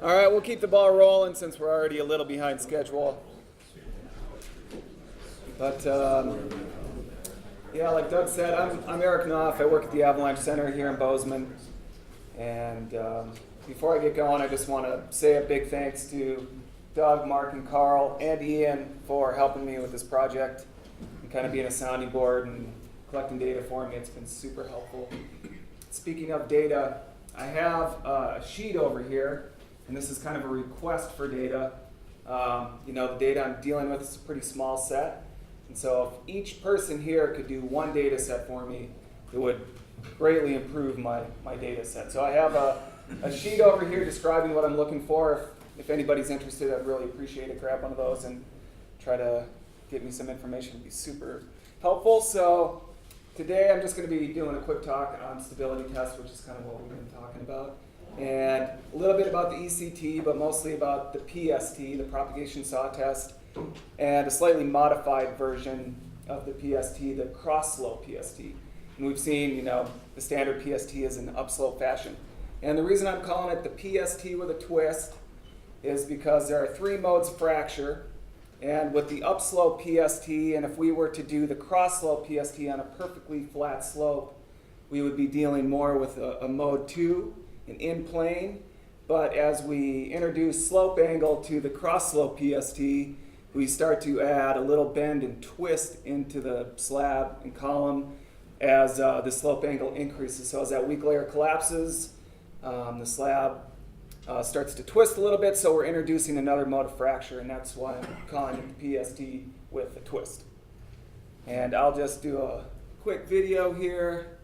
All right, we'll keep the ball rolling since we're already a little behind schedule. But yeah, like Doug said, I'm Eric Knoff. I work at the Avalanche Center here in Bozeman. And before I get going, I just want to say a big thanks to Doug, Mark, and Carl, and Ian for helping me with this project and kind of being a sounding board and collecting data for me. It's been super helpful. Speaking of data, I have a sheet over here, and this is kind of a request for data. The data I'm dealing with is a pretty small set. And so if each person here could do one data set for me, it would greatly improve my data set. So I have a sheet over here describing what I'm looking for. If anybody's interested, I'd really appreciate it. Grab one of those and try to get me some information. It'd be super helpful. So today I'm just going to be doing a quick talk on stability tests, which is kind of what we've been talking about. And a little bit about the ECT, but mostly about the PST, the propagation saw test, and a slightly modified version of the PST, the cross-slope PST. And we've seen, the standard PST is in upslope fashion. And the reason I'm calling it the PST with a twist is because there are 3 modes of fracture. And with the upslope PST, and if we were to do the cross-slope PST on a perfectly flat slope, we would be dealing more with a mode 2, an in-plane. But as we introduce slope angle to the cross-slope PST, we start to add a little bend and twist into the slab and column as the slope angle increases. So as that weak layer collapses, the slab starts to twist a little bit, so we're introducing another mode of fracture, and that's why I'm calling it the PST with a twist. And I'll just do a quick video here.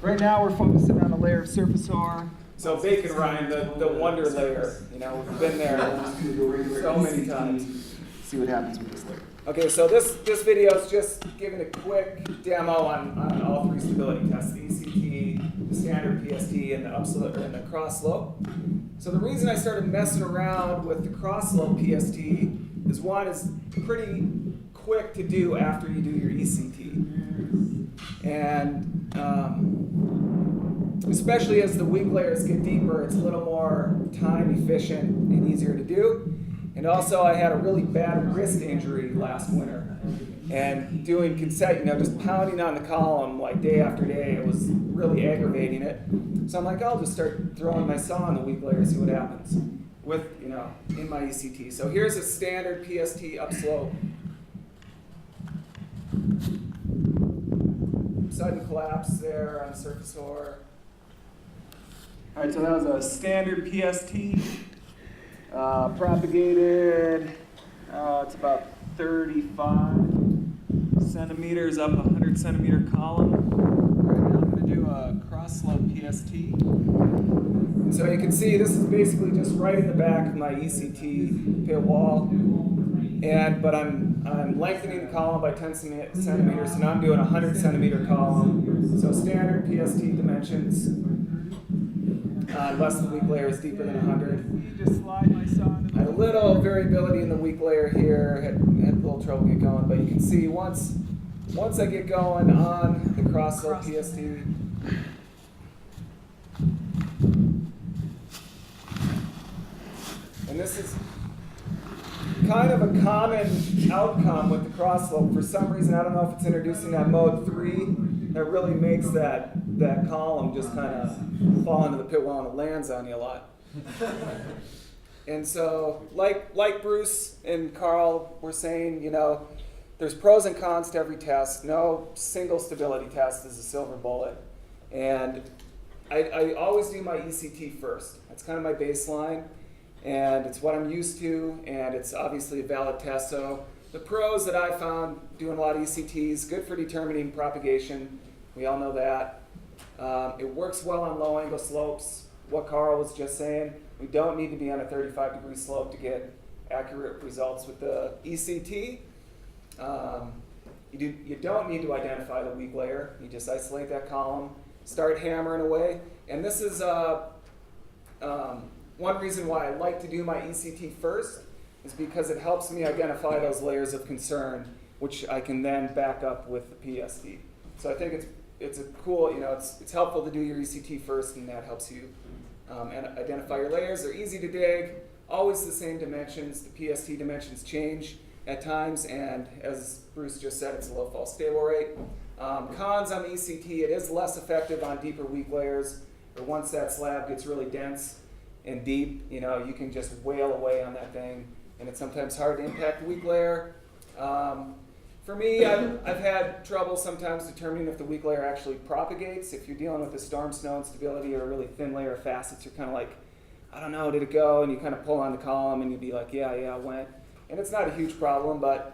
Right now we're focusing on a layer of surface ore. So bacon rind, the wonder layer, we've been there so many times. See what happens with this layer. Okay, so this video is just giving a quick demo on all 3 stability tests, the ECT, the standard PST, and the upslope and the cross slope. So the reason I started messing around with the cross slope PST is one is pretty quick to do after you do your ECT. And especially as the weak layers get deeper, it's a little more time efficient and easier to do. And also I had a really bad wrist injury last winter. And doing just pounding on the column like day after day, it was really aggravating it. So I'm like, I'll just start throwing my saw on the weak layer, see what happens with, in my ECT. So here's a standard PST upslope. Sudden collapse there on surface ore. All right, so that was a standard PST. Propagated, it's about 35 centimeters up a 100 centimeter column. Right now I'm going to do a cross slope PST. And so you can see this is basically just right in the back of my ECT pit wall. But I'm lengthening the column by 10 centimeters, and I'm doing a 100 centimeter column. So standard PST dimensions. Unless the weak layer is deeper than 100. You just slide my saw into the... I had a little variability in the weak layer here. Had a little trouble getting going, but you can see once I get going on the cross slope PST. And this is kind of a common outcome with the cross slope. For some reason, I don't know if it's introducing that mode 3 that really makes that column just kind of fall into the pit wall and it lands on you a lot. And so, like Bruce and Carl were saying, there's pros and cons to every test. No single stability test is a silver bullet. And I always do my ECT first. That's kind of my baseline. And it's what I'm used to, and it's obviously a valid test. So the pros that I found doing a lot of ECTs, good for determining propagation. We all know that. It works well on low angle slopes. What Carl was just saying, we don't need to be on a 35-degree slope to get accurate results with the ECT. You don't need to identify the weak layer. You just isolate that column, start hammering away. And this is one reason why I like to do my ECT first is because it helps me identify those layers of concern, which I can then back up with the PST. So I think it's it's a cool, it's helpful to do your ECT first, and that helps you and identify your layers. They're easy to dig, always the same dimensions. The PST dimensions change at times, and as Bruce just said, it's a low false stable rate. Cons on the ECT, it is less effective on deeper weak layers, or once that slab gets really dense and deep, you can just wail away on that thing, and it's sometimes hard to impact the weak layer. For me, I've had trouble sometimes determining if the weak layer actually propagates. If you're dealing with a storm snow instability or a really thin layer of facets, you're kind of like, I don't know, did it go? And you kind of pull on the column and you'd be like, yeah, it went. And it's not a huge problem, but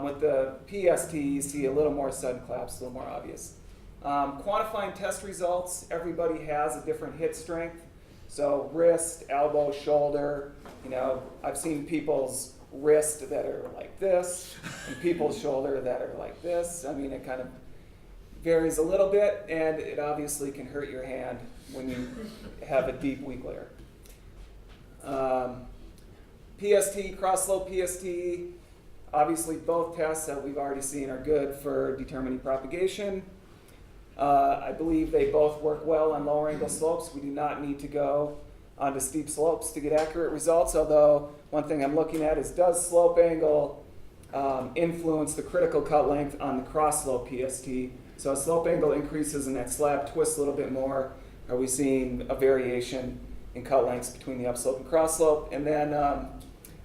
with the PST, you see a little more sudden collapse, a little more obvious. Quantifying test results, everybody has a different hit strength. So wrist, elbow, shoulder, I've seen people's wrist that are like this, and people's shoulder that are like this. I mean, it kind of varies a little bit, and it obviously can hurt your hand when you have a deep weak layer. PST, cross-slope PST, obviously both tests that we've already seen are good for determining propagation. I believe they both work well on lower angle slopes. We do not need to go onto steep slopes to get accurate results, although one thing I'm looking at is, does slope angle influence the critical cut length on the cross-slope PST? So as slope angle increases and that slab twists a little bit more, are we seeing a variation in cut lengths between the upslope and cross-slope? And then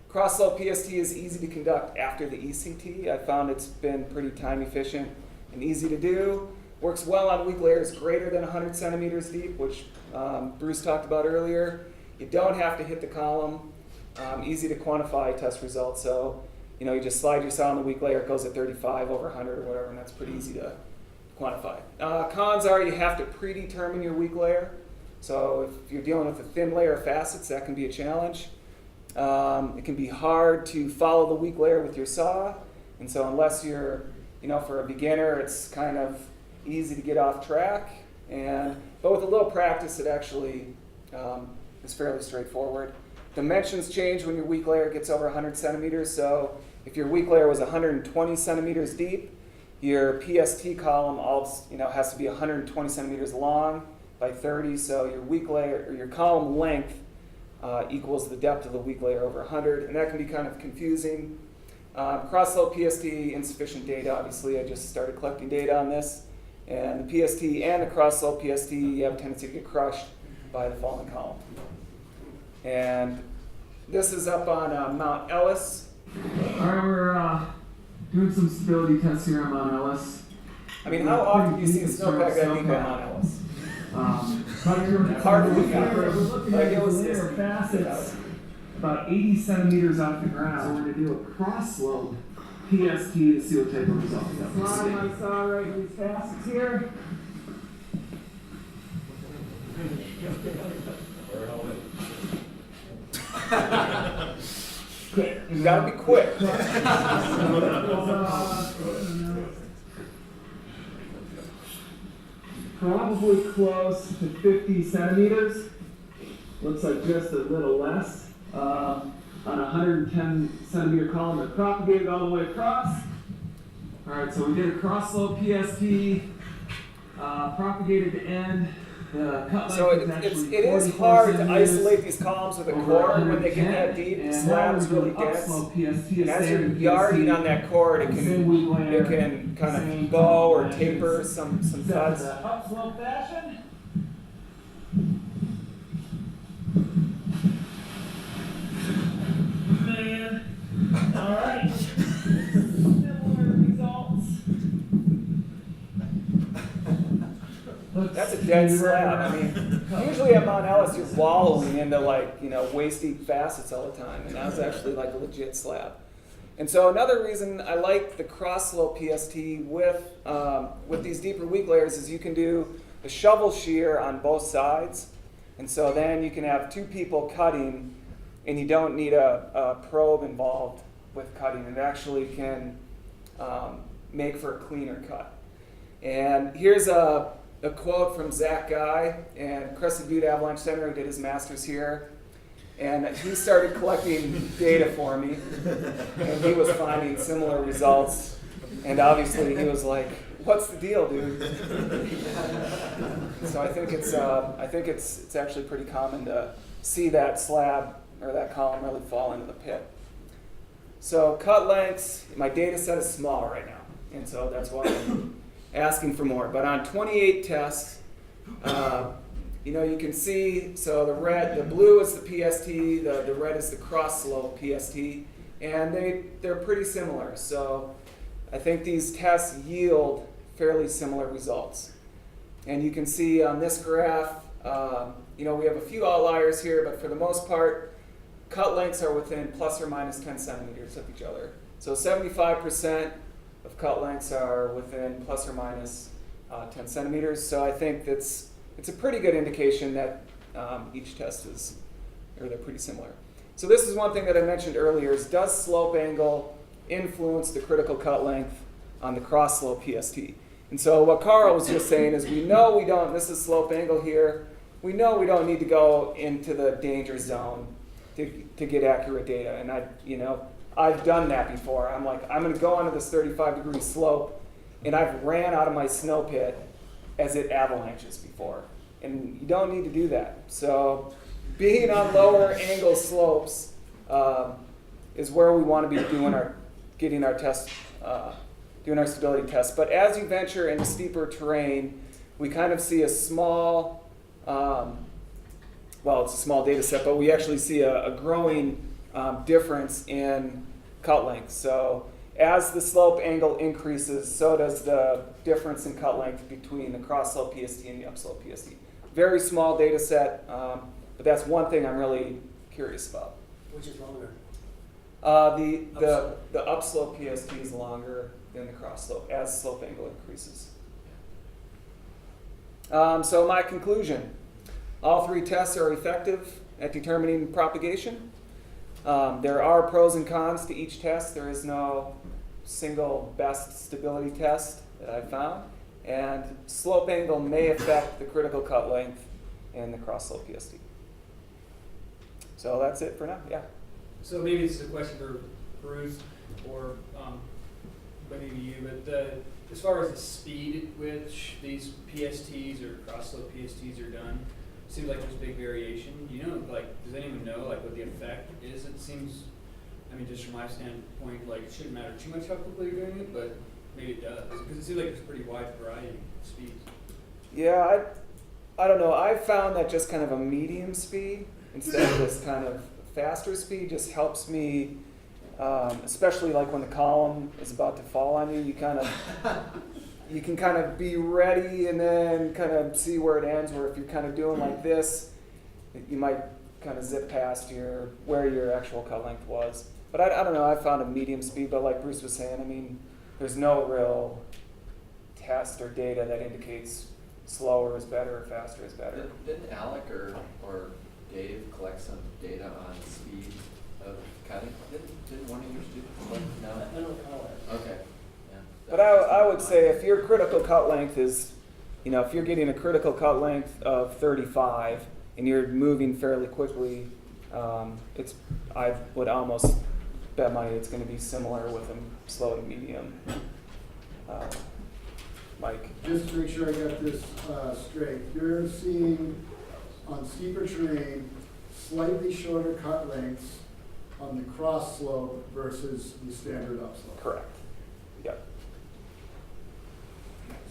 cross-slope PST is easy to conduct after the ECT. I found it's been pretty time efficient and easy to do. Works well on weak layers greater than 100 centimeters deep, which Bruce talked about earlier. You don't have to hit the column. Easy to quantify test results. So, you just slide your saw on the weak layer, it goes at 35 over 100 or whatever, and that's pretty easy to quantify. Cons are you have to predetermine your weak layer. So if you're dealing with a thin layer of facets, that can be a challenge. It can be hard to follow the weak layer with your saw. And so unless you're, for a beginner, it's kind of easy to get off track. But with a little practice, it actually is fairly straightforward. Dimensions change when your weak layer gets over 100 centimeters. So if your weak layer was 120 centimeters deep, your PST column has to be 120 centimeters long by 30. So your weak layer, or your column length, equals the depth of the weak layer over 100, and that can be kind of confusing. Cross-slope PST, insufficient data. Obviously, I just started collecting data on this. And the PST and the cross-slope PST, you have a tendency to get crushed by the falling column. And this is up on Mount Ellis. All right, we're doing some stability tests here on Mount Ellis. I mean, how often do you see a snowpack that deep on Mount Ellis? Hard to look at. Like it was layer of facets about 80 centimeters off the ground. So we're going to do a cross-slope PST to see what type of results we get. Slide my saw right in these facets here. You gotta be quick. Probably close to 50 centimeters. Looks like just a little less. On a 110 centimeter column that propagated all the way across. All right, so we did a cross-slope PST, propagated to end. So it is hard to isolate these columns with a cord when they get that deep. The slab is really dense. And as you're yarding on that cord, it can kind of bow or taper some cuts. Upslope fashion. Man. All right. Similar results. That's a dead slab. I mean, usually at Mount Ellis, you're wallowing into waist deep facets all the time, and that was actually like a legit slab. And so another reason I like the cross-slope PST with these deeper weak layers is you can do a shovel shear on both sides, and so then you can have two people cutting, and you don't need a probe involved with cutting. It actually can make for a cleaner cut. And here's a quote from Zach Guy and Crescent Butte Avalanche Center, who did his master's here. And he started collecting data for me, and he was finding similar results. And obviously he was like, what's the deal, dude? So I think it's actually pretty common to see that slab or that column really fall into the pit. So cut lengths, my data set is small right now, and so that's why I'm asking for more. But on 28 tests, you can see, so the blue is the PST, the red is the cross slope PST, and they're pretty similar. So I think these tests yield fairly similar results. And you can see on this graph, we have a few outliers here, but for the most part, cut lengths are within plus or minus 10 centimeters of each other. So 75% of cut lengths are within plus or minus 10 centimeters. So I think it's a pretty good indication that each test they're pretty similar. So this is one thing that I mentioned earlier is, does slope angle influence the critical cut length on the cross slope PST? And so what Carl was just saying is, we know we don't, this is slope angle here, we know we don't need to go into the danger zone to get accurate data. And I've done that before. I'm like, I'm gonna go onto this 35-degree slope, and I've ran out of my snow pit as it avalanches before. And you don't need to do that. So being on lower angle slopes is where we want to be doing our stability tests. But as you venture into steeper terrain, we kind of see a small, it's a small data set, but we actually see a growing difference in cut length. So as the slope angle increases, so does the difference in cut length between the cross slope PST and the upslope PST. Very small data set, but that's one thing I'm really curious about. Which is longer? The upslope PST is longer than the cross slope as slope angle increases. So my conclusion, all three tests are effective at determining propagation. There are pros and cons to each test. There is no single best stability test that I've found. And slope angle may affect the critical cut length in the cross slope PST. So that's it for now, yeah. So maybe this is a question for Bruce or maybe you, but as far as the speed at which these PSTs or cross slope PSTs are done, it seems like there's big variation. Does anyone know what the effect is? It seems, just from my standpoint, it shouldn't matter too much how quickly you're doing it, but maybe it does, because it seems like there's a pretty wide variety of speeds. Yeah, I don't know. I've found that just kind of a medium speed instead of this kind of faster speed just helps me, especially when the column is about to fall on you. You can kind of be ready and then kind of see where it ends. Where if you're kind of doing like this, you might kind of zip past where your actual cut length was. But I don't know. I found a medium speed, but like Bruce was saying, there's no real test or data that indicates slower is better or faster is better. Didn't Alec or Dave collect some data on speed of cutting? Didn't one of your students? No? I don't recall it. Okay. Yeah. But I would say if your critical cut length is, if you're getting a critical cut length of 35 and you're moving fairly quickly, I would almost bet money it's going to be similar with a slow to medium. Mike? Just to make sure I got this straight, you're seeing on steeper terrain slightly shorter cut lengths on the cross slope versus the standard upslope. Correct. Yep.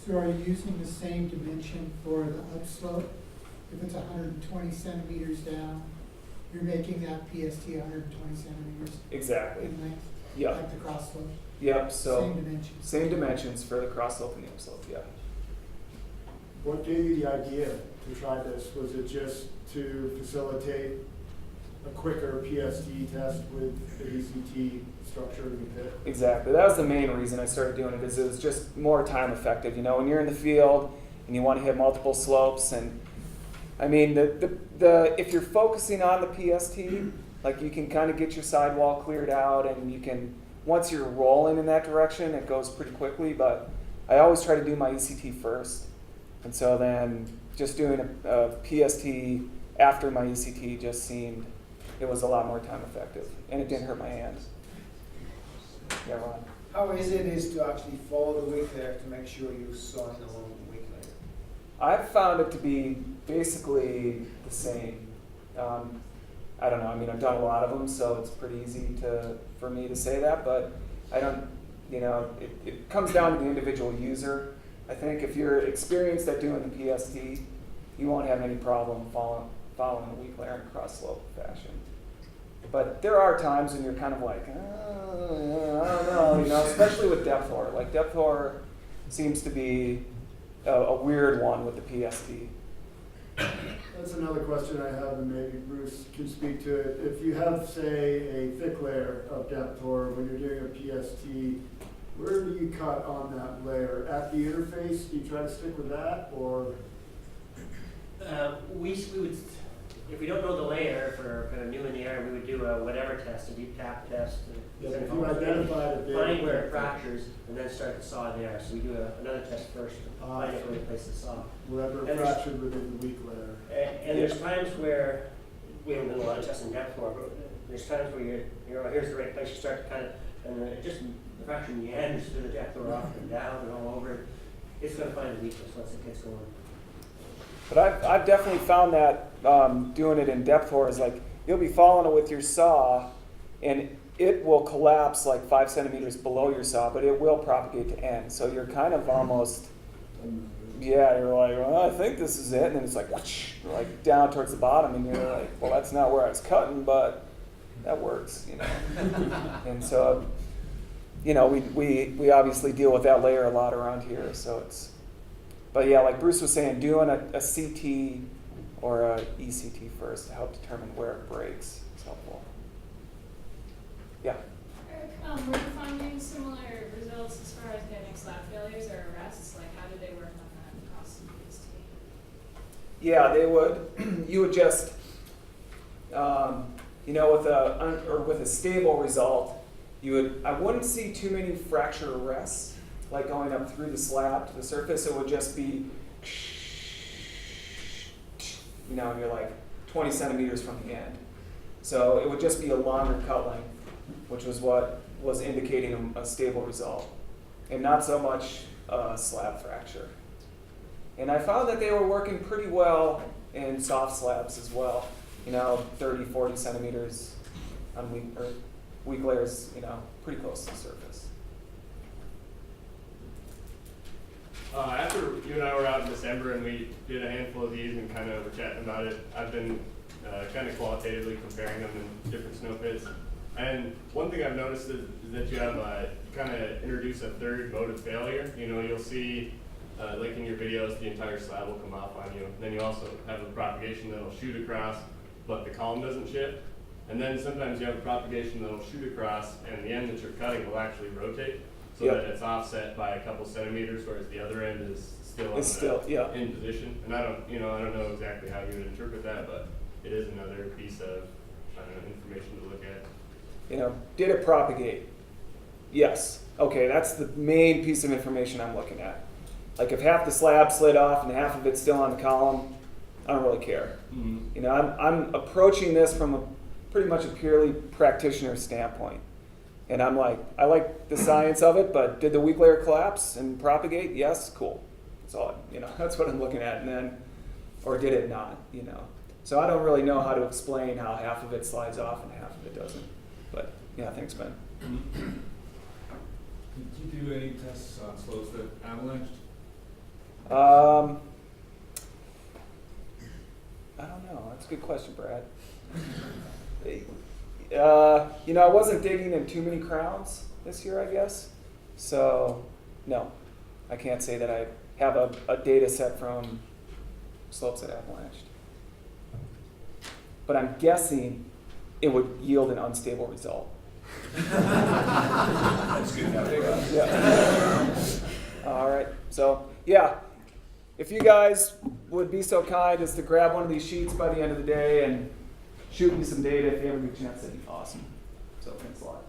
So are you using the same dimension for the upslope? If it's 120 centimeters down, you're making that PST 120 centimeters Exactly. in length, Yep. like the cross slope? Yep. So Same dimensions. same dimensions for the cross slope and the upslope. Yeah. What gave you the idea to try this? Was it just to facilitate a quicker PST test with the ECT structure in the pit? Exactly. That was the main reason I started doing it. Is it was just more time effective. When you're in the field and you want to hit multiple slopes, and the if you're focusing on the PST, you can kind of get your sidewall cleared out, and you can, once you're rolling in that direction, it goes pretty quickly. But I always try to do my ECT first, and so then just doing a PST after my ECT just seemed it was a lot more time effective, and it didn't hurt my hands. Yeah, Ron. How easy it is to actually follow the weak layer to make sure you're sawing along the weak layer? I've found it to be basically the same. I don't know. I mean, I've done a lot of them, so it's pretty easy for me to say that. But I don't. It comes down to the individual user. I think if you're experienced at doing the PST, you won't have any problem following the weak layer in a cross slope fashion. But there are times when you're kind of like, I don't know, especially with depth horror. Like depth horror seems to be a weird one with the PST. That's another question I have, and maybe Bruce can speak to it. If you have, say, a thick layer of depth horror when you're doing a PST, where do you cut on that layer? At the interface, do you try to stick with that, or? We would, if we don't know the layer, if we're kind of new in the area, we would do a whatever test, a deep tap test. Yeah, if you identify that they find where it fractures, and then start the saw there. So we do another test first, find out where to place the saw. whatever And fractured within the weak layer. And there's times where, we haven't done a lot of testing depth for, but there's times where you're here's the right place, you start to kind of, and then it just, the fracture meanders through the depth or up and down and all over. It's going to find a weakness once it gets going. But I've definitely found that doing it in depth horror is like you'll be following it with your saw, and it will collapse like 5 centimeters below your saw, but it will propagate to end. So you're kind of almost, you're like, well, I think this is it, and then it's like, whoosh, like down towards the bottom, and you're like, well, that's not where I was cutting, but that works, And so, we obviously deal with that layer a lot around here, so it's. But yeah, like Bruce was saying, doing a CT or a ECT first to help determine where it breaks is helpful. Yeah. Eric, were you finding similar results as far as getting slab failures or arrests? Like, how did they work on that across the PST? Yeah, they would. You would just, with a stable result, I wouldn't see too many fracture arrests. Like going up through the slab to the surface, it would just be, and you're like 20 centimeters from the end. So it would just be a longer cut length, which was what was indicating a stable result, and not so much slab fracture. And I found that they were working pretty well in soft slabs as well, 30, 40 centimeters on weak layers, pretty close to the surface. After you and I were out in December and we did a handful of these and kind of were chatting about it, I've been kind of qualitatively comparing them in different snow pits. And one thing I've noticed is that you have kind of introduce a third mode of failure. You'll see, like in your videos, the entire slab will come off on you. Then you also have a propagation that'll shoot across, but the column doesn't shift. And then sometimes you have a propagation that'll shoot across and the end that you're cutting will actually rotate. So that it's offset by a couple centimeters, whereas the other end is still in position. And I don't know exactly how you would interpret that, but it is another piece of information to look at. Did it propagate? Yes. Okay, that's the main piece of information I'm looking at. Like if half the slab slid off and half of it's still on the column, I don't really care. Mm-hmm. I'm approaching this from pretty much a purely practitioner standpoint. And I'm like, I like the science of it, but did the weak layer collapse and propagate? Yes, cool. That's all. That's what I'm looking at. And then, or did it not? So I don't really know how to explain how half of it slides off and half of it doesn't. But yeah, thanks, Ben. Did you do any tests on slopes that avalanched? I don't know. That's a good question, Brad. I wasn't digging in too many crowns this year, I guess. So, no, I can't say that I have a data set from slopes that avalanched. But I'm guessing it would yield an unstable result. That's good. Yeah. All right. So, yeah, if you guys would be so kind as to grab one of these sheets by the end of the day and shoot me some data if you ever get a chance, that'd be awesome. So thanks a lot.